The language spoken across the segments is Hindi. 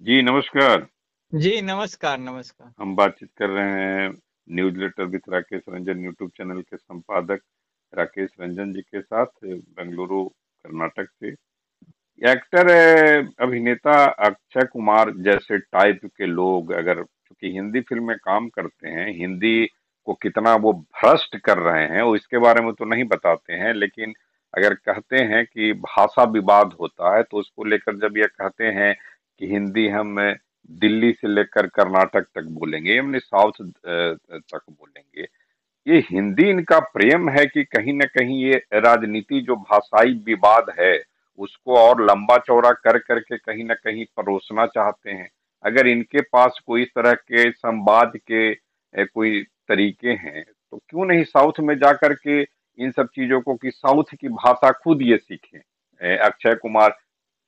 जी नमस्कार। जी नमस्कार नमस्कार। हम बातचीत कर रहे हैं newsletter with Rakesh Ranjan YouTube channel के संपादक राकेश रंजन जी के साथ बेंगलुरु कर्नाटक से। एक्टर अभिनेता अक्षय कुमार जैसे टाइप के लोग अगर चूंकि हिंदी फिल्म में काम करते हैं, हिंदी को कितना वो भ्रष्ट कर रहे हैं वो इसके बारे में तो नहीं बताते हैं, लेकिन अगर कहते हैं कि भाषा विवाद होता है तो उसको लेकर जब ये कहते हैं कि हिंदी हम दिल्ली से लेकर कर्नाटक तक बोलेंगे, हमने साउथ तक बोलेंगे। ये हिंदी इनका प्रेम है कि कहीं न कहीं ये राजनीति जो भाषाई विवाद है, उसको और लंबा चौड़ा कर करके कहीं न कहीं परोसना चाहते हैं। अगर इनके पास कोई इस तरह के संवाद के कोई तरीके हैं, तो क्यों नहीं साउथ में जाकर के इन सब चीज़ों को कि साउथ की भाषा खुद ये सीखें। अक्षय कुमार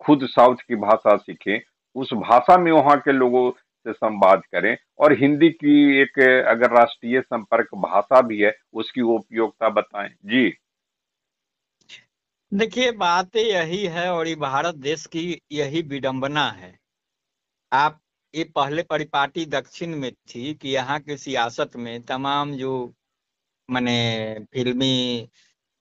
खुद साउथ की भाषा सीखें, उस भाषा में वहाँ के लोगों से संवाद करें और हिंदी की एक अगर राष्ट्रीय संपर्क भाषा भी है, उसकी वो उपयोगिता बताएं। जी। देखिए बात यही है और ये भारत देश की यही विडंबना है। आप ये पहले परिपाटी दक्षिण में थी कि यहाँ की सियासत में तमाम जो माने फिल्मी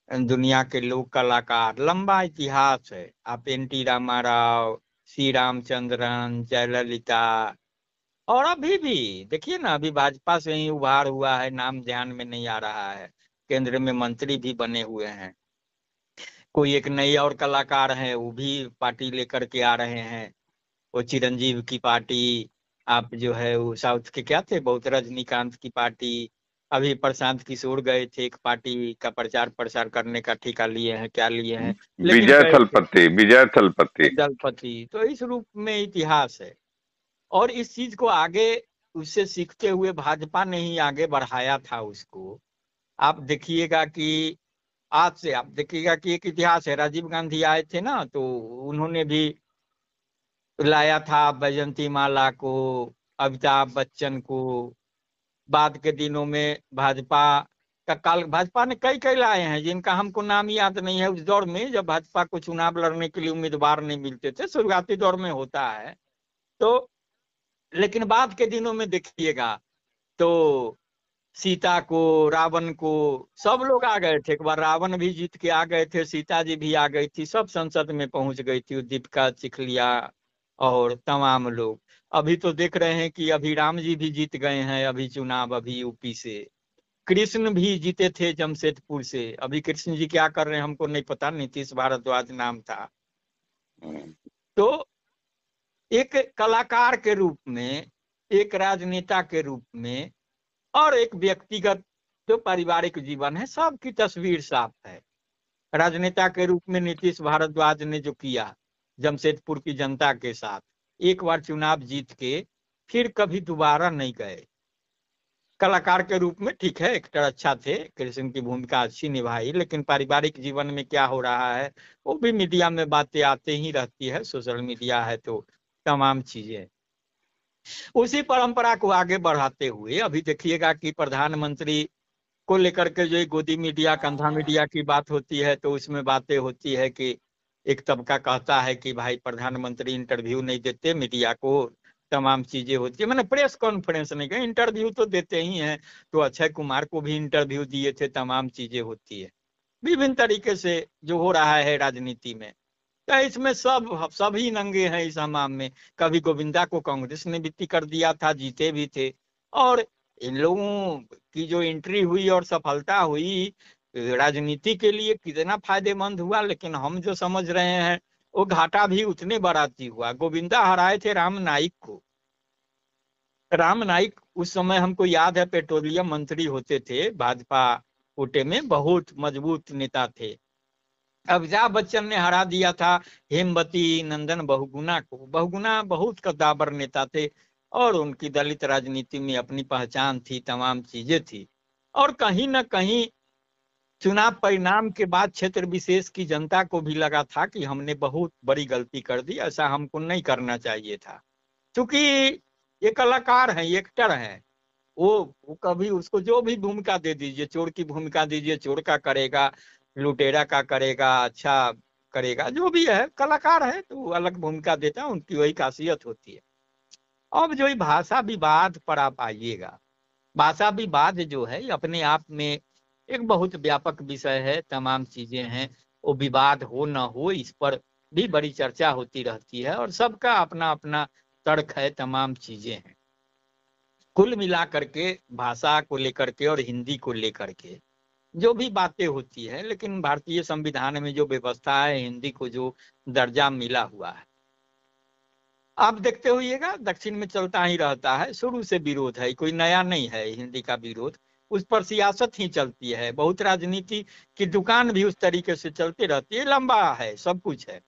दुनिया के लोग कलाकार, लंबा इतिहास है। आप एन टी रामाराव, सी रामचंद्रन, जयललिता, और अभी भी देखिए ना, अभी भाजपा से ही उभार हुआ है, नाम ध्यान में नहीं आ रहा है, केंद्र में मंत्री भी बने हुए हैं। कोई एक नई और कलाकार है, वो भी पार्टी लेकर के आ रहे हैं, वो चिरंजीव की पार्टी। आप जो है वो साउथ के क्या थे, बहुत रजनीकांत की पार्टी। अभी प्रशांत किशोर गए थे, एक पार्टी का प्रचार प्रसार करने का ठेका लिए हैं, क्या लिए हैं, लेकिन विजय गए थे। थलपति, विजय थलपति। दलपति तो इस रूप में इतिहास है। और इस चीज को आगे उससे सीखते हुए भाजपा ने ही आगे बढ़ाया था उसको। आप देखिएगा कि आज से आप देखिएगा कि एक इतिहास है, राजीव गांधी आए थे ना, तो उन्होंने भी लाया था बैजंती माला को, अमिताभ बच्चन को। बाद के दिनों में भाजपा का काल, भाजपा ने कई कई लाए हैं जिनका हमको नाम याद नहीं है। उस दौर में जब भाजपा को चुनाव लड़ने के लिए उम्मीदवार नहीं मिलते थे, शुरुआती दौर में होता है तो। लेकिन बाद के दिनों में देखिएगा तो सीता को, रावण को, सब लोग आ गए थे। एक बार रावण भी जीत के आ गए थे, सीता जी भी आ गई थी, सब संसद में पहुंच गई थी, दीपिका चिखलिया और तमाम लोग। अभी तो देख रहे हैं कि अभी राम जी भी जीत गए हैं अभी चुनाव, अभी यूपी से। कृष्ण भी जीते थे जमशेदपुर से, अभी कृष्ण जी क्या कर रहे हैं हमको नहीं पता, नीतीश भारद्वाज नाम था। तो एक कलाकार के रूप में, एक राजनेता के रूप में, और एक व्यक्तिगत जो पारिवारिक जीवन है, सबकी तस्वीर साफ है। राजनेता के रूप में नीतीश भारद्वाज ने जो किया जमशेदपुर की जनता के साथ, एक बार चुनाव जीत के फिर कभी दोबारा नहीं गए। कलाकार के रूप में ठीक है, एक्टर अच्छा थे, कृष्ण की भूमिका अच्छी निभाई, लेकिन पारिवारिक जीवन में क्या हो रहा है वो भी मीडिया में बातें आते ही रहती है, सोशल मीडिया है तो तमाम चीजें। उसी परंपरा को आगे बढ़ाते हुए अभी देखिएगा कि प्रधानमंत्री को लेकर के जो एक गोदी मीडिया, कंधा मीडिया की बात होती है, तो उसमें बातें होती है कि एक तबका कहता है कि भाई प्रधानमंत्री इंटरव्यू नहीं देते मीडिया को, तमाम चीजें होती है, मैंने प्रेस कॉन्फ्रेंस नहीं किया, इंटरव्यू तो देते ही हैं। तो अक्षय कुमार को भी इंटरव्यू दिए थे, तमाम चीजें होती है विभिन्न तरीके से जो हो रहा है राजनीति में। तो इसमें सब सभी नंगे हैं इस हमाम में। कभी गोविंदा को कांग्रेस ने वित्ती कर दिया था, जीते भी थे। और इन लोगों की जो एंट्री हुई और सफलता हुई राजनीति के लिए कितना फायदेमंद हुआ, लेकिन हम जो समझ रहे हैं वो घाटा भी उतने बड़ा ही हुआ। गोविंदा हराए थे राम नाईक को। राम नाईक उस समय हमको याद है पेट्रोलियम मंत्री होते थे भाजपा कोटे में, बहुत मजबूत नेता थे। अमिताभ बच्चन ने हरा दिया था हेमवती नंदन बहुगुणा को। बहुगुणा बहुत कद्दावर नेता थे और उनकी दलित राजनीति में अपनी पहचान थी, तमाम चीजें थी। और कहीं ना कहीं चुनाव परिणाम के बाद क्षेत्र विशेष की जनता को भी लगा था कि हमने बहुत बड़ी गलती कर दी, ऐसा हमको नहीं करना चाहिए था। क्योंकि ये कलाकार हैं, ये एक्टर हैं, वो कभी उसको जो भी भूमिका दे दीजिए, चोर की भूमिका दीजिए चोर का करेगा, लुटेरा का करेगा अच्छा करेगा, जो भी है कलाकार है तो वो अलग भूमिका देता है, उनकी वही खासियत होती है। अब जो ये भाषा विवाद पर आप आइएगा, भाषा विवाद जो है ये अपने आप में एक बहुत व्यापक विषय है, तमाम चीजें हैं, वो विवाद हो ना हो इस पर भी बड़ी चर्चा होती रहती है और सबका अपना अपना तर्क है, तमाम चीजें हैं। कुल मिला करके भाषा को लेकर के और हिंदी को लेकर के जो भी बातें होती है, लेकिन भारतीय संविधान में जो व्यवस्था है, हिंदी को जो दर्जा मिला हुआ है, आप देखते होइएगा दक्षिण में चलता ही रहता है, शुरू से विरोध है, कोई नया नहीं है हिंदी का विरोध। उस पर सियासत ही चलती है, बहुत राजनीति की दुकान भी उस तरीके से चलती रहती है, लंबा है, सब कुछ है,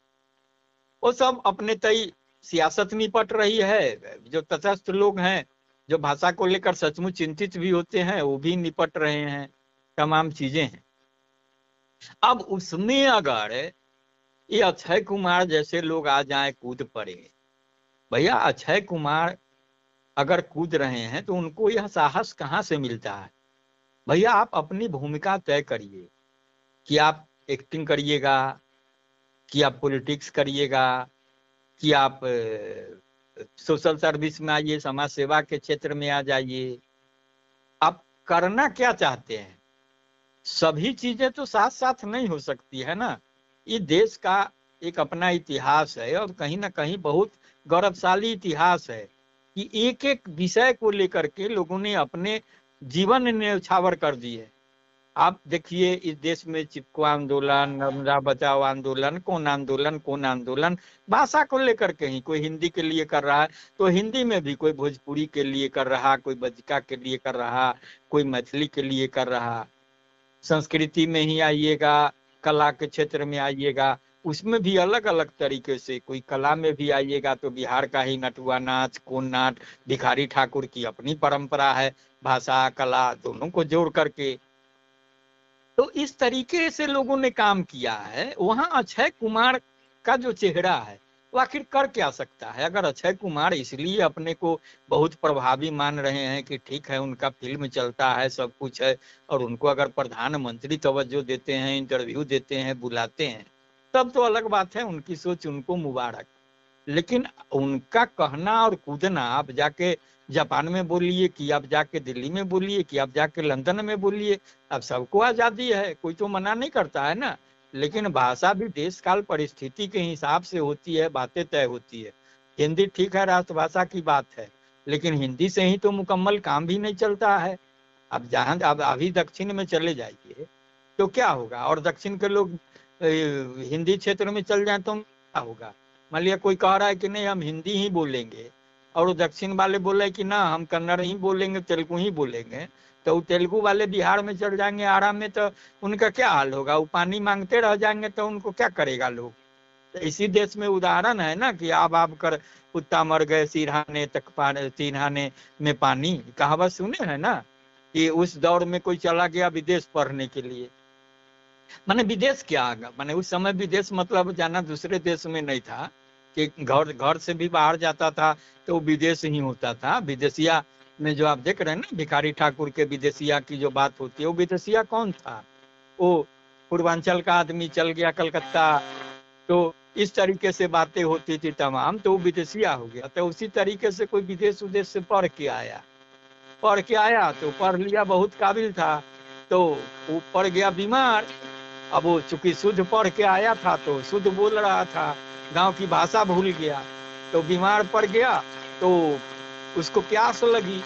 वो सब अपने तय सियासत निपट रही है। जो तटस्थ लोग हैं, जो भाषा को लेकर सचमुच चिंतित भी होते हैं, वो भी निपट रहे हैं, तमाम चीजें हैं। अब उसमें अगर ये अक्षय कुमार जैसे लोग आ जाए, कूद पड़े, भैया अक्षय कुमार अगर कूद रहे हैं तो उनको यह साहस कहाँ से मिलता है? भैया आप अपनी भूमिका तय करिए कि आप एक्टिंग करिएगा, कि आप पॉलिटिक्स करिएगा, कि आप सोशल सर्विस में आइए, समाज सेवा के क्षेत्र में आ जाइए, आप करना क्या चाहते हैं? सभी चीजें तो साथ साथ नहीं हो सकती है ना। ये देश का एक अपना इतिहास है और कहीं ना कहीं बहुत गौरवशाली इतिहास है कि एक एक विषय को लेकर के लोगों ने अपने जीवन न्यौछावर कर दिए। आप देखिए इस देश में चिपको आंदोलन, नर्मदा बचाओ आंदोलन, कौन आंदोलन भाषा को लेकर के ही, कोई हिंदी के लिए कर रहा है तो हिंदी में भी, कोई भोजपुरी के लिए कर रहा, कोई बज्जिका के लिए कर रहा, कोई मैथिली के लिए कर रहा। संस्कृति में ही आइएगा, कला के क्षेत्र में आइएगा, उसमें भी अलग अलग तरीके से, कोई कला में भी आइएगा तो बिहार का ही नटुआ नाच, कोन नाट, भिखारी ठाकुर की अपनी परंपरा है, भाषा कला दोनों को जोड़ करके। तो इस तरीके से लोगों ने काम किया है। वहां अक्षय कुमार का जो चेहरा है वो आखिर कर क्या सकता है? अगर अक्षय कुमार इसलिए अपने को बहुत प्रभावी मान रहे हैं कि ठीक है उनका फिल्म चलता है, सब कुछ है, और उनको अगर प्रधानमंत्री तवज्जो देते हैं, इंटरव्यू देते हैं, बुलाते हैं, तब तो अलग बात है, उनकी सोच उनको मुबारक। लेकिन उनका कहना और कूदना, आप जाके जापान में बोलिए, कि आप जाके दिल्ली में बोलिए, कि आप जाके लंदन में बोलिए, अब सबको आजादी है, कोई तो मना नहीं करता है ना। लेकिन भाषा भी देश काल परिस्थिति के हिसाब से होती है, बातें तय होती है। हिंदी ठीक है, राष्ट्रभाषा की बात है, लेकिन हिंदी से ही तो मुकम्मल काम भी नहीं चलता है। अब जहां अब अभी दक्षिण में चले जाइए तो क्या होगा, और दक्षिण के लोग हिंदी क्षेत्र में चल जाए तो क्या होगा? मान लिया कोई कह रहा है कि नहीं हम हिंदी ही बोलेंगे, और दक्षिण वाले बोले कि ना हम कन्नड़ ही बोलेंगे, तेलुगु ही बोलेंगे, तो तेलुगु वाले बिहार में चल जाएंगे, आराम में, तो उनका क्या हाल होगा? वो पानी मांगते रह जाएंगे तो उनको क्या करेगा लोग? तो इसी देश में उदाहरण है ना कि आब कर कुत्ता मर गए सिरहाने सिरहाने में पानी, कहावत सुने है ना, कि उस दौर में कोई चला गया विदेश पढ़ने के लिए। माने विदेश क्या, माने उस समय विदेश मतलब जाना दूसरे देश में नहीं था कि घर घर से भी बाहर जाता था तो विदेश ही होता था। विदेशिया में जो आप देख रहे हैं ना, भिखारी ठाकुर के विदेशिया की जो बात होती है, वो विदेशिया कौन था? वो पूर्वांचल का आदमी चल गया कलकत्ता, तो इस तरीके से बातें होती थी तमाम, तो वो विदेशिया हो गया। तो उसी तरीके से कोई विदेश उदेश से पढ़ के आया तो पढ़ लिया, बहुत काबिल था, तो वो पड़ गया बीमार। अब वो चूंकि शुद्ध पढ़ के आया था तो शुद्ध बोल रहा था, गांव की भाषा भूल गया, तो बीमार पड़ गया, तो उसको प्यास लगी,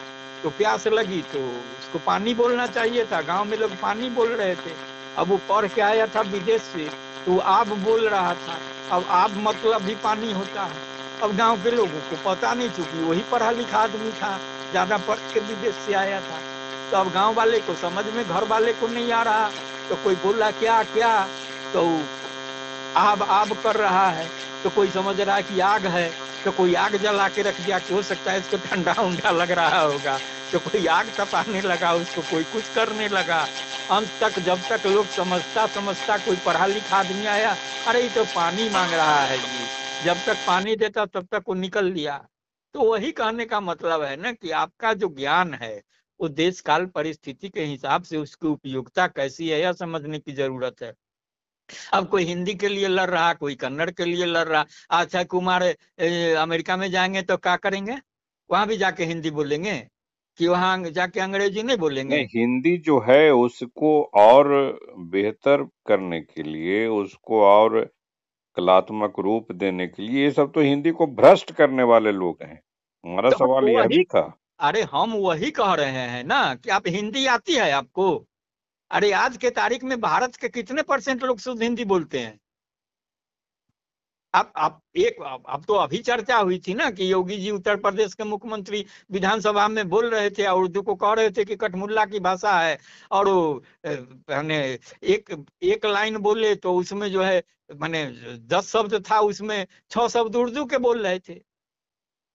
तो उसको पानी बोलना चाहिए था, गांव में लोग पानी बोल रहे थे। अब वो पढ़ के आया था विदेश से, तो आप बोल रहा था, अब आप मतलब भी पानी होता है। अब गांव के लोगों को पता नहीं, चूंकि वही पढ़ा लिखा आदमी था, ज्यादा पढ़ के विदेश से आया था, तो अब गांव वाले को समझ में, घर वाले को नहीं आ रहा, तो कोई बोला क्या क्या, तो आब कर रहा है, तो कोई समझ रहा है कि आग है, तो कोई आग जला के रख दिया कि हो सकता है इसको ठंडा उंडा लग रहा होगा, तो कोई आग तपाने लगा, उसको कोई कुछ करने लगा। अंत तक जब तक लोग समझता कोई पढ़ा लिखा आदमी आया, अरे ये तो पानी मांग रहा है जी, जब तक पानी देता तब तक वो निकल लिया। तो वही कहने का मतलब है ना कि आपका जो ज्ञान है वो देश काल परिस्थिति के हिसाब से उसकी उपयोगिता कैसी है यह समझने की जरूरत है। अब कोई हिंदी के लिए लड़ रहा, कोई कन्नड़ के लिए लड़ रहा। अक्षय कुमार अमेरिका में जाएंगे तो क्या करेंगे? वहां भी जाके हिंदी बोलेंगे कि वहां जाके अंग्रेजी नहीं बोलेंगे? नहीं, हिंदी जो है उसको और बेहतर करने के लिए, उसको और कलात्मक रूप देने के लिए, ये सब तो हिंदी को भ्रष्ट करने वाले लोग हैं। हमारा तो सवाल हम यह भी वही, था। अरे हम वही कह रहे हैं ना कि आप हिंदी आती है आपको? अरे आज के तारीख में भारत के कितने परसेंट लोग शुद्ध हिंदी बोलते हैं? आप एक अब तो अभी चर्चा हुई थी ना कि योगी जी उत्तर प्रदेश के मुख्यमंत्री विधानसभा में बोल रहे थे और उर्दू को कह रहे थे कि कठमुल्ला की भाषा है। और वो माने एक एक लाइन बोले तो उसमें जो है माने 10 शब्द था, उसमें 6 शब्द उर्दू के बोल रहे थे।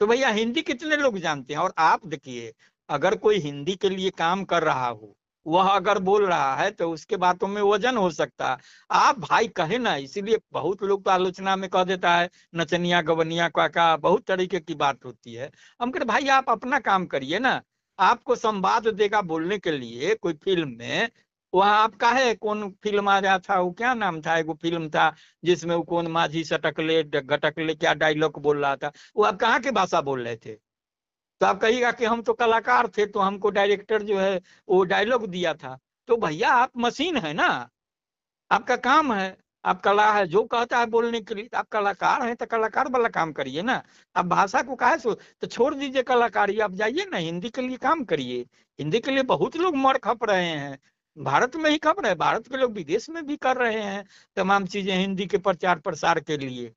तो भैया हिंदी कितने लोग जानते हैं? और आप देखिए, अगर कोई हिंदी के लिए काम कर रहा हो, वह अगर बोल रहा है तो उसके बातों में वजन हो सकता है। आप भाई कहे ना, इसीलिए बहुत लोग तो आलोचना में कह देता है नचनिया गवनिया का बहुत तरीके की बात होती है। हम कह भाई आप अपना काम करिए ना। आपको संवाद देगा बोलने के लिए कोई फिल्म में, वहां आपका है कौन फिल्म आ रहा था, वो क्या नाम था, एगो फिल्म था जिसमें वो कौन माझी सटकले गटकले क्या डायलॉग बोल रहा था, वो आप कहाँ की भाषा बोल रहे थे? तो आप कहिएगा कि हम तो कलाकार थे तो हमको डायरेक्टर जो है वो डायलॉग दिया था। तो भैया आप मशीन है ना, आपका काम है, आप कला है जो कहता है बोलने के लिए, तो आप कलाकार हैं तो कलाकार वाला काम करिए ना। आप भाषा को काहे सो तो छोड़ दीजिए कलाकारी, आप जाइए ना हिंदी के लिए काम करिए। हिंदी के लिए बहुत लोग मर खप रहे हैं, भारत में ही खप रहे हैं, भारत के लोग विदेश में भी कर रहे हैं तमाम चीजें हिंदी के प्रचार प्रसार के लिए।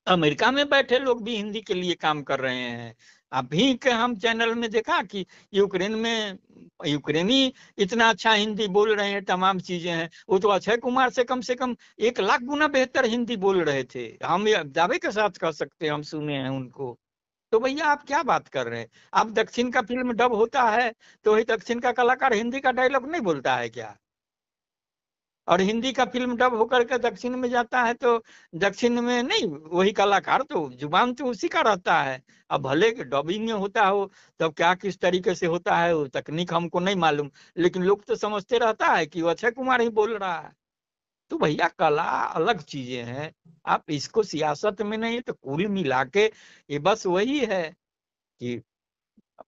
अमेरिका में बैठे लोग भी हिंदी के लिए काम कर रहे हैं। अभी के हम चैनल में देखा कि यूक्रेन में यूक्रेनी इतना अच्छा हिंदी बोल रहे हैं, तमाम चीजें हैं। वो तो अक्षय कुमार से कम 1 लाख गुना बेहतर हिंदी बोल रहे थे, हम ये दावे के साथ कह सकते हैं, हम सुने हैं उनको। तो भैया आप क्या बात कर रहे हैं? आप दक्षिण का फिल्म डब होता है तो वही दक्षिण का कलाकार हिंदी का डायलॉग नहीं बोलता है क्या? और हिंदी का फिल्म डब होकर के दक्षिण में जाता है तो दक्षिण में नहीं, वही कलाकार तो जुबान तो उसी का रहता है। अब भले डबिंग में होता हो तब क्या किस तरीके से होता है वो तकनीक हमको नहीं मालूम, लेकिन लोग तो समझते रहता है कि वो अक्षय कुमार ही बोल रहा है। तो भैया कला अलग चीजें हैं, आप इसको सियासत में नहीं, तो कुल मिला के ये बस वही है कि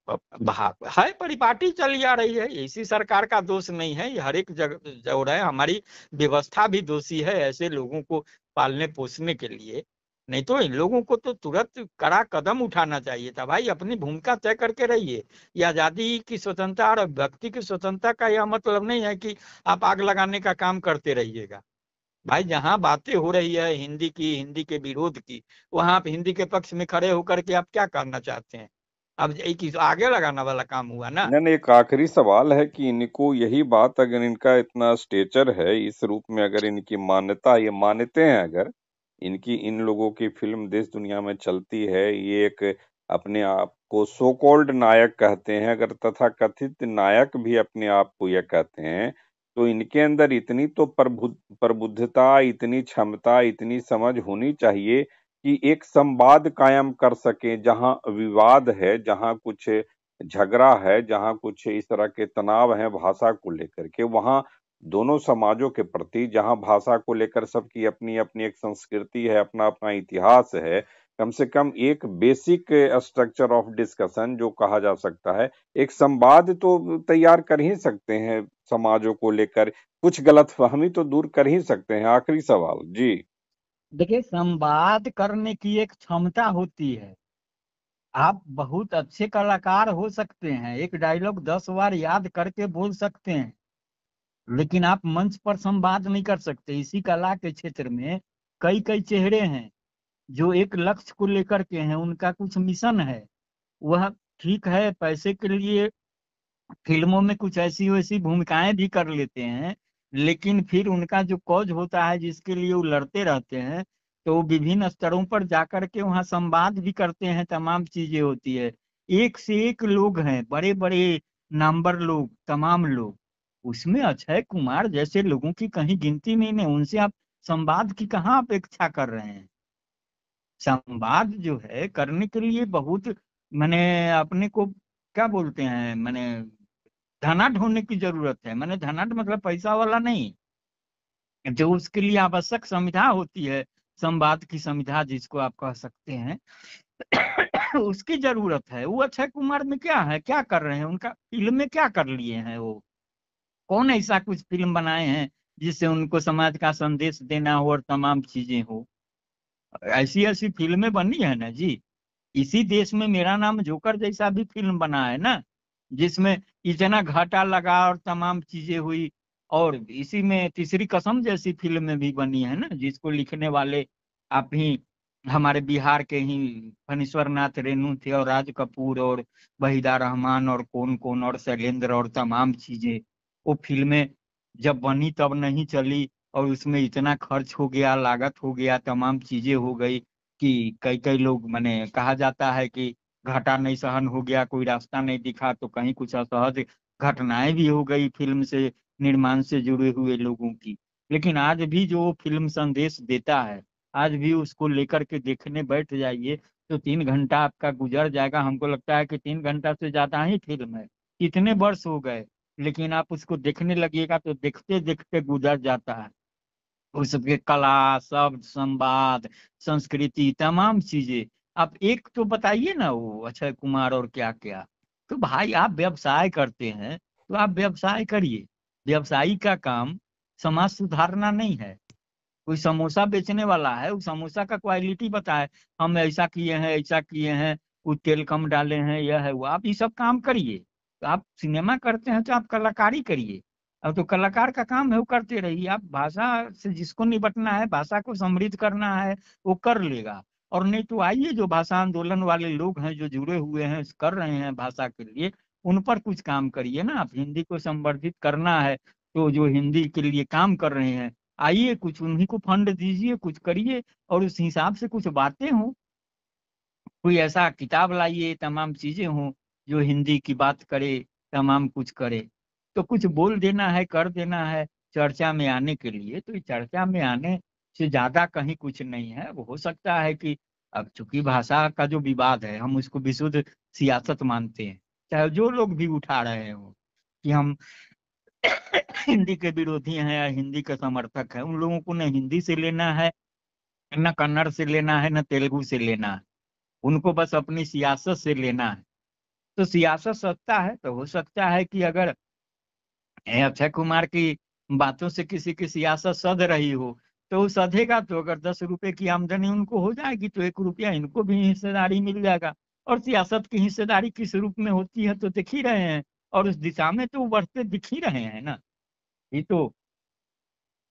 है परिपाटी चली आ रही है। इसी सरकार का दोष नहीं है, ये हर एक जगह जो है, हमारी व्यवस्था भी दोषी है ऐसे लोगों को पालने पोसने के लिए। नहीं तो इन लोगों को तो तुरंत कड़ा कदम उठाना चाहिए था भाई, अपनी भूमिका तय करके रहिए। ये आजादी की स्वतंत्रता और व्यक्ति की स्वतंत्रता का यह मतलब नहीं है कि आप आग लगाने का काम करते रहिएगा। भाई जहां बातें हो रही है हिंदी की, हिंदी के विरोध की, वहां आप हिंदी के पक्ष में खड़े होकर के आप क्या करना चाहते हैं? अब एक आगे लगाना वाला काम हुआ ना। नहीं नहीं, एक आखिरी सवाल है कि इनको यही बात, अगर इनका इतना स्टेचर है इस रूप में, अगर इनकी मान्यता, ये मानते हैं, अगर इनकी इन लोगों की फिल्म देश दुनिया में चलती है, ये एक अपने आप को सो कॉल्ड नायक कहते हैं, अगर तथा कथित नायक भी अपने आप को यह कहते हैं, तो इनके अंदर इतनी तो प्रबुद्धता, इतनी क्षमता, इतनी समझ होनी चाहिए कि एक संवाद कायम कर सके, जहां विवाद है, जहां कुछ झगड़ा है, जहां कुछ इस तरह के तनाव हैं भाषा को लेकर के, वहां दोनों समाजों के प्रति, जहां भाषा को लेकर सबकी अपनी अपनी एक संस्कृति है, अपना अपना इतिहास है, कम से कम एक बेसिक स्ट्रक्चर ऑफ डिस्कशन जो कहा जा सकता है, एक संवाद तो तैयार कर ही सकते हैं समाजों को लेकर, कुछ गलतफहमी तो दूर कर ही सकते हैं। आखिरी सवाल जी। देखिए संवाद करने की एक क्षमता होती है। आप बहुत अच्छे कलाकार हो सकते हैं, एक डायलॉग 10 बार याद करके बोल सकते हैं, लेकिन आप मंच पर संवाद नहीं कर सकते। इसी कला के क्षेत्र में कई कई चेहरे हैं जो एक लक्ष्य को लेकर के हैं, उनका कुछ मिशन है। वह ठीक है पैसे के लिए फिल्मों में कुछ ऐसी वैसी भूमिकाएं भी कर लेते हैं, लेकिन फिर उनका जो कॉज होता है जिसके लिए वो लड़ते रहते हैं, तो वो विभिन्न स्तरों पर जाकर के वहाँ संवाद भी करते हैं, तमाम चीजें होती है। एक से एक लोग हैं, बड़े बड़े नामवर लोग, तमाम लोग। उसमें अक्षय कुमार जैसे लोगों की कहीं गिनती नहीं है, उनसे आप संवाद की कहाँ अपेक्षा कर रहे हैं? संवाद जो है करने के लिए बहुत मैंने अपने को क्या बोलते हैं, मैंने धनाढ़ होने की जरूरत है। मैंने धनाढ़ मतलब पैसा वाला नहीं, जो उसके लिए आवश्यक संविधा होती है, संवाद की संविधा जिसको आप कह सकते हैं। उसकी जरूरत है। वो अक्षय कुमार में क्या है, क्या कर रहे हैं, उनका फिल्म में क्या कर लिए हैं वो? कौन ऐसा कुछ फिल्म बनाए हैं जिससे उनको समाज का संदेश देना हो और तमाम चीजें हो? ऐसी ऐसी फिल्में बनी है ना जी। इसी देश में मेरा नाम जोकर जैसा भी फिल्म बना है ना, जिसमें इतना घाटा लगा और तमाम चीजें हुई। और इसी में तीसरी कसम जैसी फिल्में भी बनी है ना, जिसको लिखने वाले आप ही हमारे बिहार के ही फणीश्वर नाथ रेणु थे, और राज कपूर और वहीदा रहमान और कौन कौन और शैलेंद्र और तमाम चीजें। वो फिल्में जब बनी तब नहीं चली, और उसमें इतना खर्च हो गया, लागत हो गया, तमाम चीजें हो गई कि कई कई लोग, माने कहा जाता है कि घाटा नहीं सहन हो गया, कोई रास्ता नहीं दिखा, तो कहीं कुछ असहज घटनाएं भी हो गई फिल्म से, निर्माण से जुड़े हुए लोगों की। लेकिन आज भी जो फिल्म संदेश देता है, आज भी उसको लेकर के देखने बैठ जाइए तो 3 घंटा आपका गुजर जाएगा। हमको लगता है कि 3 घंटा से ज्यादा ही फिल्म है, इतने वर्ष हो गए, लेकिन आप उसको देखने लगिएगा तो देखते देखते गुजर जाता है। उसके कला, शब्द, संवाद, संस्कृति, तमाम चीजें। आप एक तो बताइए ना, वो अक्षय कुमार और क्या क्या। तो भाई आप व्यवसाय करते हैं तो आप व्यवसाय करिए। व्यवसायी का काम समाज सुधारना नहीं है। कोई समोसा बेचने वाला है, उस समोसा का क्वालिटी बताए, हम ऐसा किए हैं, ऐसा किए हैं, कुछ तेल कम डाले हैं, यह है वो। आप ये सब काम करिए। तो आप सिनेमा करते हैं तो आप कलाकारी करिए। अब तो कलाकार का काम है, वो करते रहिए। आप भाषा से जिसको निपटना है, भाषा को समृद्ध करना है, वो कर लेगा। और नहीं तो आइए, जो भाषा आंदोलन वाले लोग हैं, जो जुड़े हुए हैं, कर रहे हैं भाषा के लिए, उन पर कुछ काम करिए ना। आप हिंदी को संवर्धित करना है, तो जो हिंदी के लिए काम कर रहे हैं, आइए कुछ उन्हीं को फंड दीजिए, कुछ करिए, और उस हिसाब से कुछ बातें हों। कोई ऐसा किताब लाइए, तमाम चीजें हों जो हिंदी की बात करे, तमाम कुछ करे। तो कुछ बोल देना है, कर देना है चर्चा में आने के लिए। तो ये चर्चा में आने से ज्यादा कहीं कुछ नहीं है। वो हो सकता है कि अब चूंकि भाषा का जो विवाद है, हम उसको विशुद्ध सियासत मानते हैं, चाहे जो लोग भी उठा रहे हो कि हम हिंदी के विरोधी हैं या हिंदी के समर्थक हैं, उन लोगों को न हिंदी से लेना है, न कन्नड़ से लेना है, न तेलुगु से लेना है। उनको बस अपनी सियासत से लेना है। तो सियासत सत्ता है, तो हो सकता है कि अगर अक्षय कुमार की बातों से किसी की सियासत सध रही हो, तो वो सधेगा। तो अगर 10 रुपए की आमदनी उनको हो जाएगी, तो 1 रुपया इनको भी हिस्सेदारी मिल जाएगा। और सियासत की हिस्सेदारी किस रूप में होती है तो दिख ही रहे हैं, और उस दिशा में तो बढ़ते दिख ही रहे हैं ना। ये तो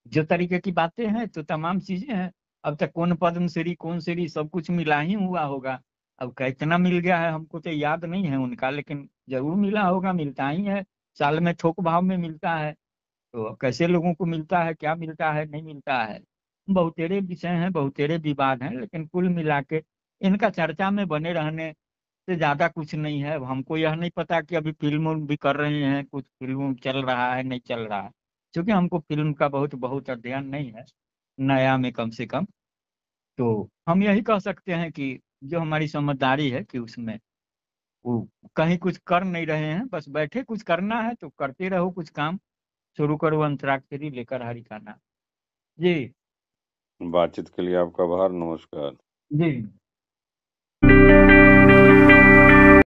जो तरीके की बातें हैं, तो तमाम चीजें हैं। अब तक कौन पद्मश्री, कौन श्री, सब कुछ मिला ही हुआ होगा। अब कितना मिल गया है हमको तो याद नहीं है उनका, लेकिन जरूर मिला होगा, मिलता ही है। साल में थोक भाव में मिलता है। तो अब कैसे लोगों को मिलता है, क्या मिलता है, नहीं मिलता है, बहुतेरे विषय हैं, बहुतेरे विवाद हैं। लेकिन कुल मिला के इनका चर्चा में बने रहने से ज्यादा कुछ नहीं है। अब हमको यह नहीं पता कि अभी फिल्म भी कर रहे हैं, कुछ फिल्म चल रहा है, नहीं चल रहा है, क्योंकि हमको फिल्म का बहुत बहुत अध्ययन नहीं है, नया में कम से कम। तो हम यही कह सकते हैं कि जो हमारी समझदारी है कि उसमें वो कहीं कुछ कर नहीं रहे हैं, बस बैठे, कुछ करना है तो करते रहो, कुछ काम शुरू करो, अंतराक्षरी लेकर हरि का नाम। जी। बातचीत के लिए आपका आभार, नमस्कार। जी।